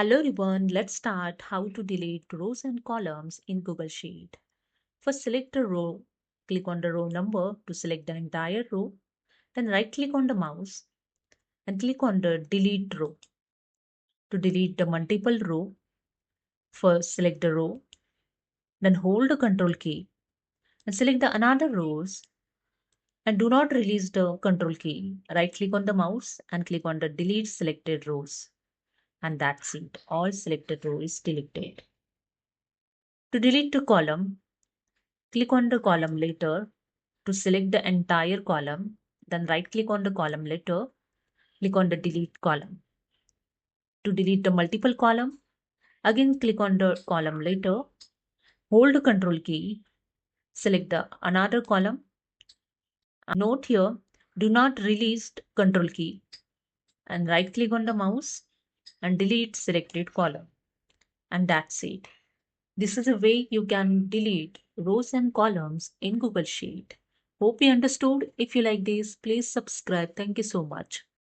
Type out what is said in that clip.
Hello everyone, let's start how to delete rows and columns in Google Sheet. First select a row, click on the row number to select the entire row, then right click on the mouse and click on the delete row. To delete the multiple row, first select the row, then hold the control key and select the another rows and do not release the control key. Right click on the mouse and click on the delete selected rows. And that's it, all selected row is deleted. To delete the column, click on the column letter to select the entire column, then right click on the column letter, click on the delete column. To delete the multiple column, again click on the column letter, hold the control key, select the another column. Note here, do not release control key and right click on the mouse and delete selected column. And that's it. This is a way you can delete rows and columns in Google Sheet. Hope you understood. If you like this, please subscribe. Thank you so much.